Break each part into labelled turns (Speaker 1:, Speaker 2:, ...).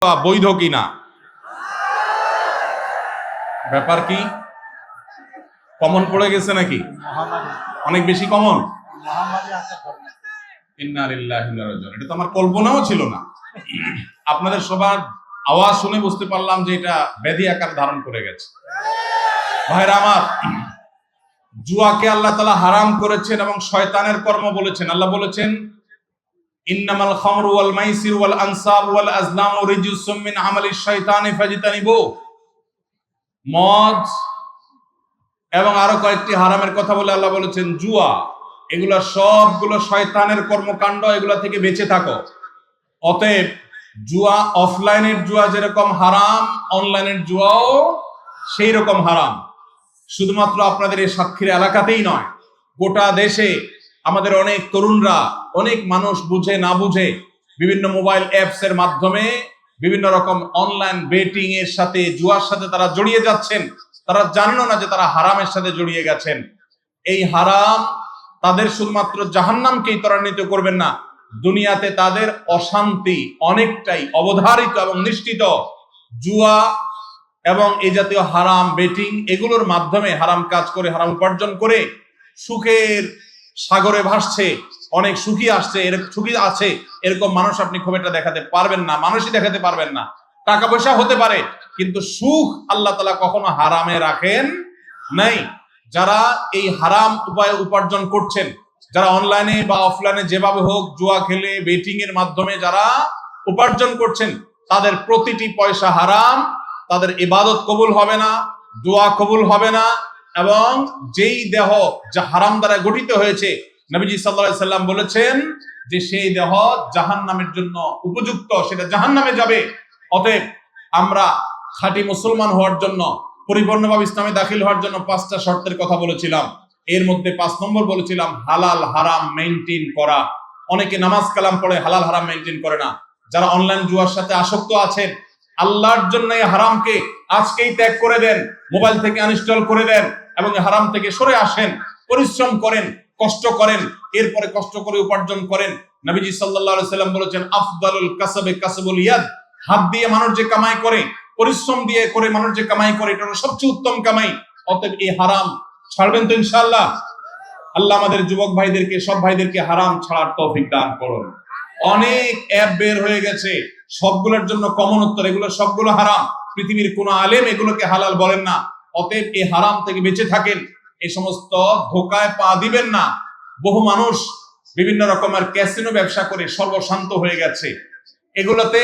Speaker 1: বৈধ কিনা? ব্যাপার কি? কমন পড়ে গেছে নাকি? অনেক বেশি কমন। ইন্না লিল্লাহি ওয়া ইন্না ইলাইহি রাজিউন। এটা তো আমার কল্পনাও ছিল না। আপনাদের সবার আওয়াজ শুনে বুঝতে পারলাম যে এটা ব্যাধি আকার ধারণ করে গেছে। ভাইরা আমার, জুয়াকে আল্লাহ তাআলা হারাম করেছেন এবং শয়তানের কর্ম বলেছেন। আল্লাহ বলেছেন, ইন্নামাল খামরু ওয়াল মাইসির ওয়াল আনসাব ওয়াল আজলামু রিজসুম মিন আমালিশ শাইতানি ফাজতানিবু। মদ এবং আরো কয়েকটি হারামের কথা বলে আল্লাহ বলেছেন জুয়া, এগুলা সবগুলো শয়তানের কর্মকাণ্ড, এগুলা থেকে বেঁচে থাকো। অতএব জুয়া, অফলাইনের জুয়া যেরকম হারাম, অনলাইনের জুয়াও সেই রকম হারাম। শুধুমাত্র আপনাদের এই সাতক্ষীরা এলাকাতেই নয়, গোটা দেশে আমাদের অনেক তরুণরা, অনেক মানুষ বুঝে না বুঝে বিভিন্ন মোবাইল অ্যাপস এর মাধ্যমে বিভিন্ন রকম অনলাইন বেটিং এর সাথে, জুয়ার সাথে তারা জড়িয়ে যাচ্ছেন। তারা জানেন না যে তারা হারামের সাথে জড়িয়ে গেছেন। এই হারাম তাদের শুধুমাত্র জাহান্নামকেই ত্বরান্বিত করবেন না, দুনিয়াতে তাদের অশান্তি অনেকটাই অবধারিত এবং নিশ্চিত। জুয়া এবং এই জাতীয় হারাম বেটিং, এগুলোর মাধ্যমে হারাম কাজ করে, হারাম উপার্জন করে সুখের সাগরে ভাসছে, অনেক সুখী আসছে, সুখী আছে, এরকম মানুষ আপনি খুব একটা দেখাতে পারবেন না, মানুষই দেখাতে পারবেন না। টাকা পয়সা হতে পারে, কিন্তু সুখ আল্লাহ তাআলা কখনো হারামে রাখেন নাই। যারা এই হারাম উপায়ে উপার্জন করছেন, যারা অনলাইনে বা অফলাইনে যেভাবে হোক জুয়া খেলে, বেটিং এর মাধ্যমে যারা উপার্জন করছেন, তাদের প্রতিটি পয়সা হারাম। তাদের ইবাদত কবুল হবে না, দোয়া কবুল হবে না, এবং যেই দেহ যা হারাম দ্বারা গঠিত হয়েছে, নবীজি সাল্লাল্লাহু আলাইহি সাল্লাম বলেছেন যে সেই দেহ জাহান্নামের জন্য উপযুক্ত, সেটা জাহান্নামে যাবে। অতএব আমরা খাঁটি মুসলমান হওয়ার জন্য, পরিপূর্ণভাবে ইসলামে দাখিল হওয়ার জন্য 5টা শর্তের কথা বলেছিলাম। এর মধ্যে 5 নম্বর বলেছিলাম হালাল হারাম মেইনটেইন করা। অনেকে নামাজ কালাম পড়ে, হালাল হারাম মেইনটেইন করে না। যারা অনলাইন জুয়ার সাথে আসক্ত আছেন, আল্লাহর জন্য এই হারামকে আজকেই ত্যাগ করে দেন, মোবাইল থেকে আনইনস্টল করে দেন এবং হারাম থেকে সরে আসেন। পরিশ্রম করেন, কষ্ট করেন, এরপরে কষ্ট করে উপার্জন করেন। নবীজি সাল্লাল্লাহু আলাইহি সাল্লাম বলেছেন, আফদালুল কাসবে কাসবুল ইয়াদ। হাত দিয়ে মানুষ যে কামাই করে, পরিশ্রম দিয়ে করে মানুষ যে কামাই করে, এটা হলো সবচেয়ে উত্তম কামাই। অতএব এই হারাম ছাড়বেন তো ইনশাআল্লাহ? আল্লাহ আমাদের যুবক ভাইদেরকে, সব ভাইদেরকে হারাম ছাড়ার তৌফিক দান করুন। অনেক অ্যাপ বের হয়ে গেছে, সবগুলোর জন্য কমন উত্তর, এগুলো সবগুলো হারাম। পৃথিবীর কোন আলেম এগুলোকে হালাল বলেন না। অতএব এই হারাম থেকে বেঁচে থাকেন, এই সমস্ত ধোকায় পা দিবেন না। বহু মানুষ বিভিন্ন রকমের ক্যাসিনো ব্যবসা করে সর্বশান্ত হয়ে গেছে। এগুলোতে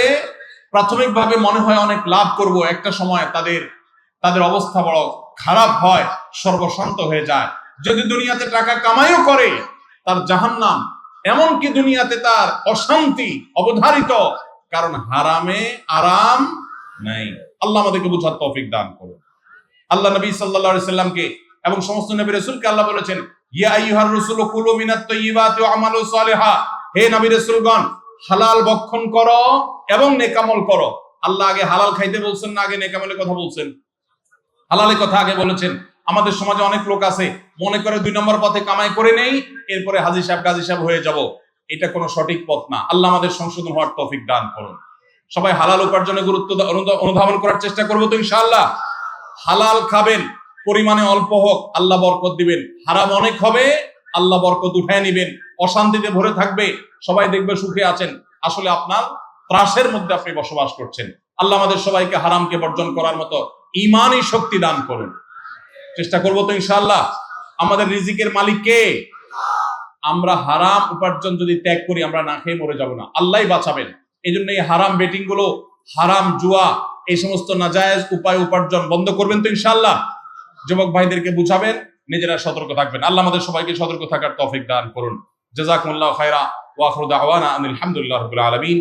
Speaker 1: প্রাথমিকভাবে মনে হয় অনেক লাভ করব, একটা সময় তাদের অবস্থা বড় খারাপ হয়, সর্বশান্ত হয়ে যায়। যদি দুনিয়াতে টাকা কামাইও করে, তার জাহান্নাম, এমনকি দুনিয়াতে তার অশান্তি অবধারিত, কারণ হারামে আরাম নাই। আল্লাহ আমাদেরকে বুঝার তৌফিক দান করুন। আল্লাহ নবী সাল্লাল্লাহু আলাইহি সাল্লামকে এবং সমস্ত নবী রাসূলকে আল্লাহ বলেছেন, ইয়া আইয়ুহার রাসূলু কুলু মিনাত তাইয়্যিবাতি ওয়া আমালু সালিহা। হে নবী রাসূলগণ, হালাল ভক্ষণ করো এবং নেকামল করো। আল্লাহ আগে হালাল খাইতে বলছেন না আগে নেকামলের কথা বলছেন? হালালের কথা আগে বলেছেন। আমাদের সমাজে অনেক লোক আছে, মনে করে 2 নম্বর পথে কামাই করে নেই, এরপরে হাজী সাহেব গাজী সাহেব হয়ে যাব। এটা কোনো সঠিক পথ না। আল্লাহ আমাদের সংশোধন হওয়ার তৌফিক দান করুন। সবাই হালাল উপার্জনে গুরুত্ব অনুধাবন করার চেষ্টা করবো তো ইনশাআল্লাহ। হালাল খাবেন, পরিমাণে অল্প হোক, আল্লাহ বরকত দিবেন। হারাম অনেক হবে, আল্লাহ বরকত উঠায় নিবেন। অশান্তিতে ভরে থাকবে, সবাই দেখবে সুখে আছেন, আসলে আপনার ত্রাসের মধ্যে আপনি বসবাস করছেন। আল্লাহ আমাদের সবাইকে হারামকে বর্জন করার মতো ঈমানি শক্তি দান করুন। চেষ্টা করবো তো ইনশাআল্লাহ। আমাদের রিজিকের মালিক কে? আমরা হারাম উপার্জন যদি ত্যাগ করি, আমরা না খেয়ে মরে যাব না, আল্লাহই বাঁচাবেন। এই জন্য এই হারাম বেটিং গুলো, হারাম জুয়া, এই সমস্ত নাজায়েজ উপায় উপার্জন বন্ধ করবেন তো ইনশাআল্লাহ। যুবক ভাইদেরকে বুঝাবেন, নিজেরা সতর্ক থাকবেন। আল্লাহ আমাদের সবাইকে সতর্ক থাকার তৌফিক দান করুন। জাযাকুমুল্লাহু খায়রা ওয়া আখিরু দাওয়ানা আনিল হামদুলিল্লাহি রাব্বিল আলামিন।